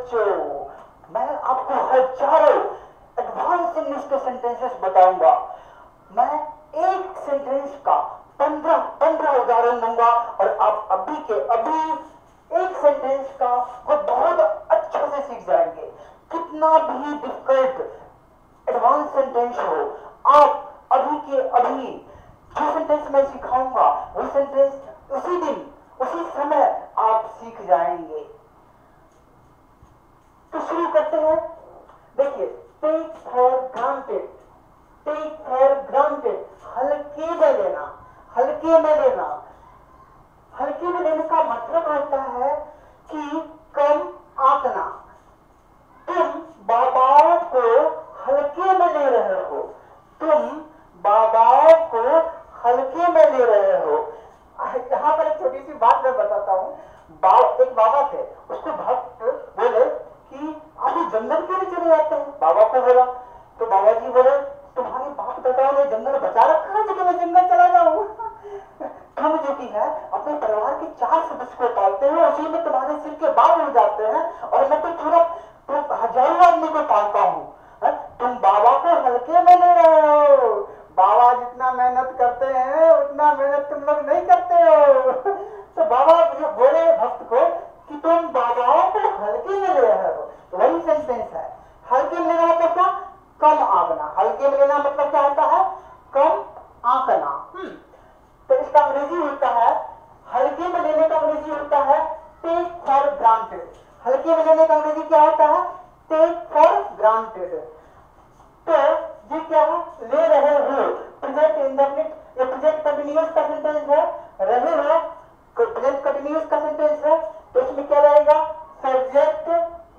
बच्चों, मैं आपको हजारों एडवांस इंग्लिश के सेंटेंसेस बताऊंगा। मैं एक सेंटेंस का 15 उदाहरण दूंगा और आप अभी के अभी एक सेंटेंस का वो बहुत अच्छे से सीख जाएंगे। कितना भी डिफिकल्ट एडवांस सेंटेंस हो, आप अभी के अभी जो सेंटेंस मैं सिखाऊंगा वो सेंटेंस उसी दिन उसी समय आप सीख जाएंगे। तो शुरू करते हैं। देखिए, take for granted, take for granted, हल्के में लेना, हल्के में लेना। हल्के में लेने का मतलब होता है कि कम आंकना। तुम बाबाओं को हल्के में ले रहे हो, तुम बाबाओं को हल्के में ले रहे हो। यहां पर एक छोटी सी बात मैं बताता हूं। एक बाबा थे, उसको भक्त बोले कि आप जंगल क्यों नहीं चले जाते हैं? बाबा को बोला तो बाबा जी बोले, तुम्हारे बाप दादाओं ने जंगल बचा रखा है जो मैं जंगल चला जाऊं? हम जो कि है अपने परिवार के 4 सदस्य को पालते हैं, उसी में तुम्हारे सिर के बाल उड़ जाते हैं और मैं तो पूरा हजारों आदमी को पालता हूँ। तुम बाबा को हल्के में ले रहे हो। बाबा जितना मेहनत करते हैं उतना मेहनत तुम लोग नहीं करते हो। तो बाबा बोले भक्त को कि तुम बाबाओं को हल्के में ले रहे हो। वही सेंटेंस है। हल्के में लेना मतलब क्या? कम आंकना। हल्के में लेना मतलब क्या होता है? कम आंकना। तो इसका अंग्रेजी होता है, हल्के में लेने का अंग्रेजी होता है टेक फॉर ग्रांटेड। हल्के में लेने का अंग्रेजी क्या होता है? Take for granted. तो ये क्या है? ले रहे हो, प्रेजेंट इंडेफिनिट, ये प्रेजेंट कंटिन्यूअस का सेंटेंस है। रहे हो प्रेजेंट कंटिन्यूअस का सेंटेंस है, तो इसमें क्या रहेगा? Subject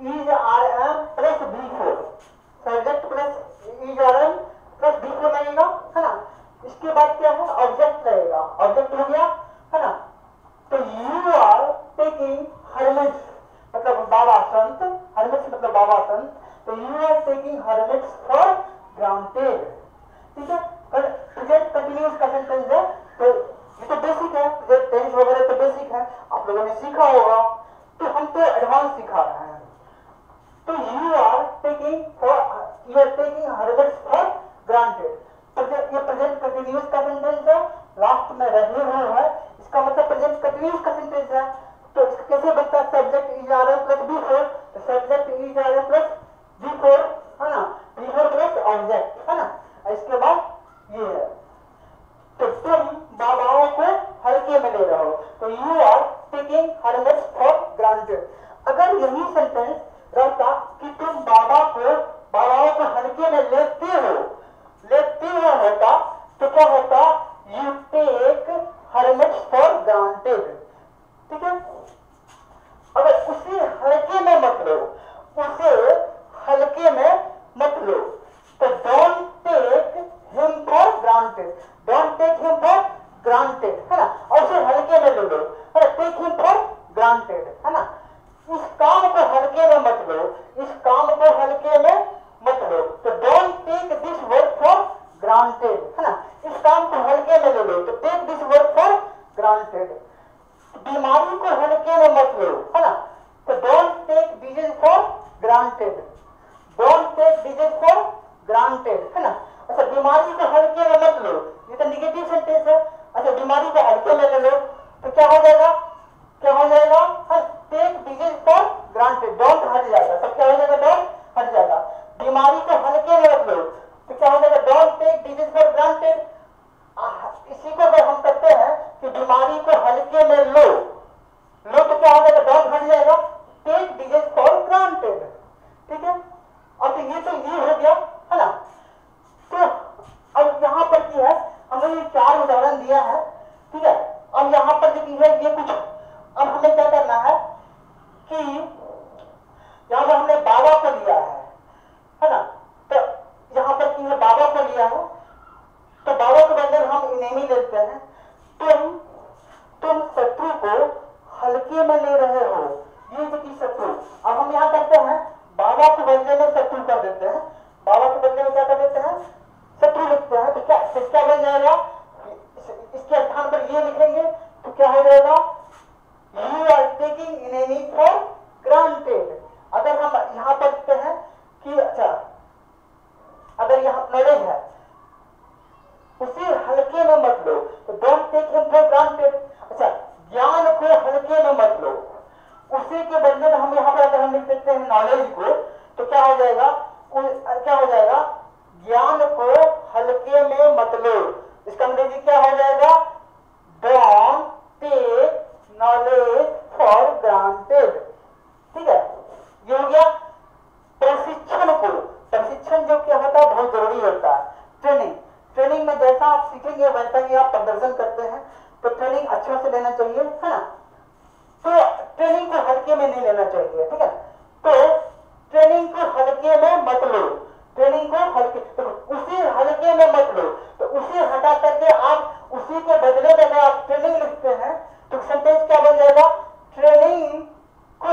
is R M plus V four, subject plus is R M plus V four लगेगा, है ना। इसके बाद क्या है? ऑब्जेक्ट लगेगा। ऑब्जेक्ट हो गया, है ना। तो यू आर टेकिंग हर्मिट्स, मतलब बाबा संत, हर्मिट्स मतलब बाबा संत। तो you are taking hermits for granted. ठीक है, प्रेजेंट कंटिन्यूअस का सेंटेंस है। तो ये तो बेसिक है, टेंस वगैरह तो बेसिक है, आप लोगों ने सीखा होगा। तो हम तो एडवांस सिखा रहे हैं। तो you are taking hermits for granted. ये प्रेजेंट कंटिन्यूअस का सेंटेंस है, लास्ट में रहे हुए है, इसका मतलब प्रेजेंट कंटिन्यूअस का सेंटेंस है। तो इसका कैसे बनता है? Subject is R M plus B four, तो subject is R M plus B four, है ना, बी4 प्लस ऑब्जेक्ट, है ना। इसके बाद ये है, तो तुम बाबाओं को हल्के में ले रहे हो, तो you are taking hermits for granted. अगर यही सेंटेंस रहता कि तुम बाबाओं को हल्के में लेते हो होता, तो क्या होता? You take hermits for granted. ठीक है, अगर उसे हल्के में मत लो, उसे हल्के में मत लो, तो don't take him for granted, don't take him for granted, है ना। और उसे हल्के में ले लो, है ना, टेक हिम फॉर ग्रांटेड, है ना। इस काम को हल्के में मत लो, इस काम को हल्के में मत लो, तो don't take this work for granted, है ना। इस काम को हल्के में ले लो, तो take this work for granted. बीमारी को हल्के में मत लो, है ना, तो don't take disease for granted, don't take disease for granted, है ना। अच्छा, बीमारी को हल्के में मत लो, ये तो निगेटिव सेंटेंस है। अच्छा, बीमारी को हल्के में ले लो, तो क्या हो जाएगा? क्या हो जाएगा? Take disease for granted, don't हट जाएगा, तो क्या हो जाएगा? डोंट हट जाएगा। बीमारी को हल्के में रख लो, तो क्या हो जाएगा? Don't take disease for granted. इसी को अगर हम कहते हैं कि बीमारी को हल्के में लो, तो क्या हो जाएगा? डोंट हट जाएगा, टेक डिजीज फॉर ग्रांटेड। ठीक है, और तो ये हो गया, है ना। तो अब यहाँ पर क्या है, हमने ये 4 उदाहरण दिया है। ठीक है, अब यहाँ पर जो है ये कुछ, अब हमें क्या करना है कि यहाँ पर हमने बाबा को लिया है ना। तो यहाँ पर की है बाबा को लिया है, तो बाबा के बदले हम इनेमी लेते हैं। तुम शत्रु को हल्के में ले रहे हो, ये जो कि शत्रु, अब हम यहाँ करते हैं बाबा के बदले में शत्रु कर देते हैं, बाबा के बदले में क्या कर देते हैं? शत्रु लिखते हैं। तो क्या बन जाएगा? इसके स्थान पर ये लिखेंगे, तो क्या हो जाएगा? You are taking enemy for granted. अगर के बदले में हम यहाँ पर अगर हम लिख देते हैं नॉलेज को, तो क्या हो जाएगा, क्या हो जाएगा, ज्ञान को हल्के में मत लो। इसका अंग्रेजी क्या हो जाएगा, don't take knowledge for granted. ठीक है, ये हो गया प्रशिक्षण को। प्रशिक्षण जो क्या होता है, बहुत जरूरी होता है। ट्रेनिंग, ट्रेनिंग में जैसा आप सीखेंगे वैसा ही आप प्रदर्शन करते हैं, तो ट्रेनिंग अच्छे से लेना चाहिए, है ना। तो ट्रेनिंग को हल्के में नहीं लेना चाहिए, ठीक है। तो ट्रेनिंग को हल्के में मत लो, ट्रेनिंग को हल्के, तो उसी हल्के में मत लो, तो उसे हटा करके आप उसी के बदले में अगर आप ट्रेनिंग लिखते हैं तो सेंटेंस क्या बन जाएगा, ट्रेनिंग को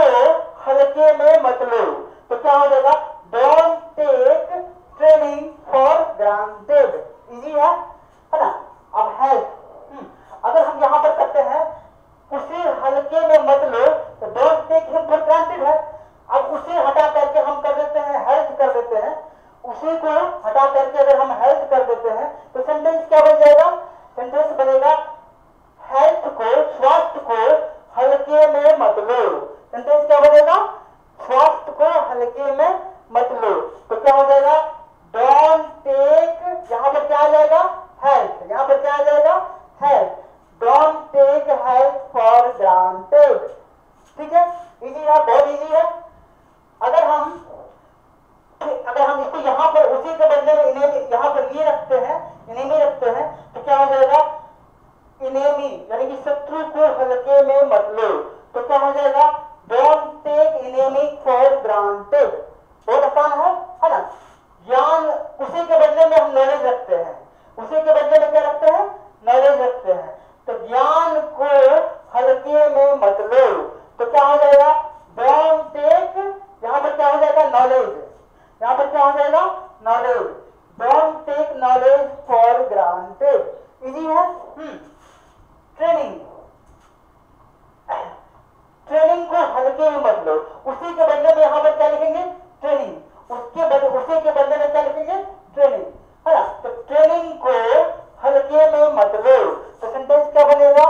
हल्के में मत लो। तो क्या हो जाएगा, don't take training for granted. Easy है ना। अब हेल्थ, अगर हम यहां पर करते हैं उसे हल्के में मत लो, तो don't take him for granted है। अब उसे हटा करके हम कर देते हैं हेल्थ कर देते हैं, उसी को हटा करके अगर हम हेल्थ कर देते हैं तो सेंटेंस क्या बन जाएगा, सेंटेंस बनेगा हेल्थ को, स्वास्थ्य को हल्के में मत लो। सेंटेंस क्या बनेगा, स्वास्थ्य को हल्के में मत लो। तो क्या हो जाएगा, डोंट टेक, यहां पर क्या आ जाएगा, हेल्थ, यहां पर क्या आ जाएगा, health, don't take health for granted. ठीक है, इजी है, बहुत इजी है। अगर हम इसको यहां पर उसी के बदले में इन्हें यहां पर ये रखते हैं, इन्हें में रखते हैं, तो क्या हो जाएगा, इनेमी यानी कि शत्रु को हल्के में मत लो। तो क्या हो जाएगा, don't take enemy for granted. बहुत आसान है ना। ज्ञान, उसी के बदले में हम नॉलेज रखते हैं, उसी के बदले में क्या रखते हैं, नॉलेज रखते हैं। तो ज्ञान को हल्के में मत लो। तो क्या हो जाएगा, डोंट टेक, यहां पर क्या हो जाएगा, नॉलेज, यहां पर क्या हो जाएगा, knowledge, don't take knowledge for granted. Easy है। ट्रेनिंग, ट्रेनिंग को हल्के में मत लो, उसी के बदले में यहां पर क्या लिखेंगे, ट्रेनिंग, उसके बदले, उसी के बदले में क्या लिखेंगे, ट्रेनिंग, है ना। तो ट्रेनिंग को हल्के में मत लो। तो सेंटेंस क्या बनेगा,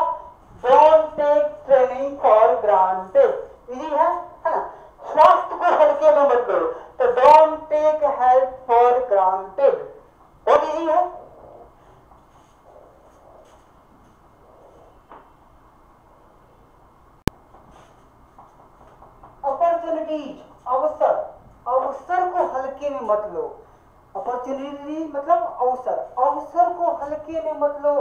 don't take training for granted. Easy है ना। स्वास्थ्य को हल्के में मत लो, तो don't take health for granted. बहुत इजी है। अपॉर्चुनिटीज, अवसर, अवसर को हल्के में मत लो। अपॉर्चुनिटी मतलब अवसर, अवसर को हल्के में मत लो,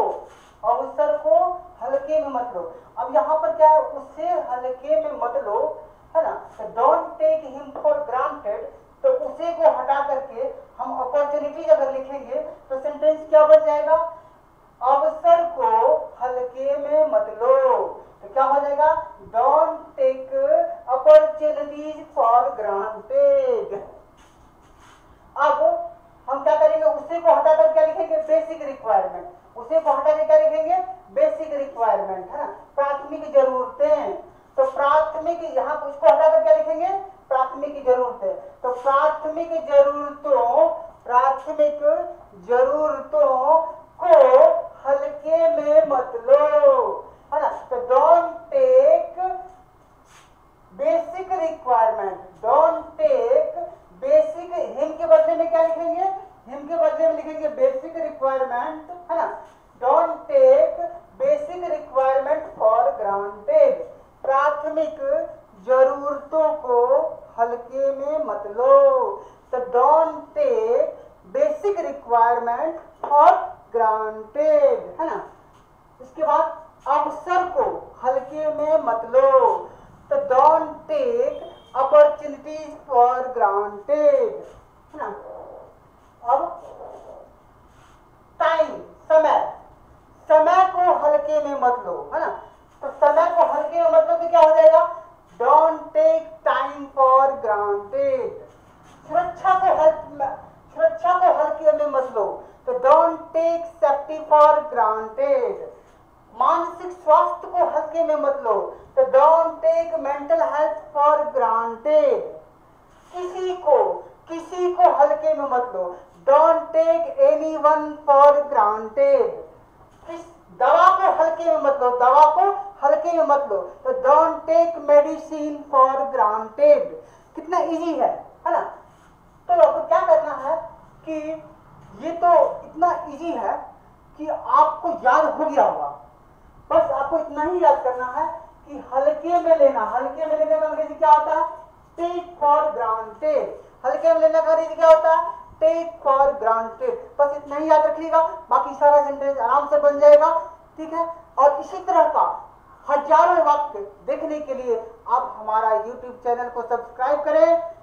अवसर को हल्के में मत लो। अब यहाँ पर क्या है, उसे हल्के में मत लो, है ना। तो don't take him for granted, तो उसे को हटा करके हम अपॉर्चुनिटीज अगर लिखेंगे तो सेंटेंस क्या बन जाएगा, अवसर को हल्के में मत लो। तो क्या हो जाएगा, don't take opportunities for granted. अब हम क्या करेंगे, उसी को हटाकर क्या लिखेंगे, बेसिक रिक्वायरमेंट, उसी को हटाकर क्या लिखेंगे, बेसिक रिक्वायरमेंट, है ना, प्राथमिक जरूरतें। तो प्राथमिक, यहाँ उसको हटाकर क्या लिखेंगे, प्राथमिक जरूरतें। तो प्राथमिक जरूरतों, प्राथमिक जरूरतों को हल्के में मत लो, है ना। तो don't take basic requirement, don't take basic, him के बदले में क्या लिखेंगे, हिम के बदले में लिखेंगे बेसिक रिक्वायरमेंट, है ना। Don't take basic requirement for granted, प्राथमिक जरूरतों को हल्के में मत लो। तो don't take basic requirement for granted, है ना। इसके बाद अवसर को हल्के में मत लो। तो don't take opportunities for granted, है ना। अब टाइम, समय, समय को हल्के में मत लो, है ना। तो समय को हल्के में मत लो तो क्या हो जाएगा, don't take time for granted. सुरक्षा को हल्के में मत लो, तो don't take safety for granted. मानसिक स्वास्थ्य को हल्के में मत लो, तो don't take mental health for granted. किसी को हल्के में मत लो, don't take anyone for granted. दवा को हल्के में मत लो, दवा को हल्के में मत लो। तो don't take medicine for granted. कितना इजी है ना। तो आपको क्या करना है कि ये तो इतना इजी है कि आपको याद हो गया होगा। बस आपको इतना ही याद करना है कि हल्के में लेना। हल्के में लेने का अंग्रेजी क्या होता है? Take for granted. हल्के में लेने का अंग्रेजी क्या होता है? Take for granted. बस इतना ही याद रखिएगा, बाकी सारा सेंटेंस आराम से बन जाएगा। ठीक है। और इसी तरह का हजारों वाक्य देखने के लिए आप हमारा YouTube चैनल को सब्सक्राइब करें।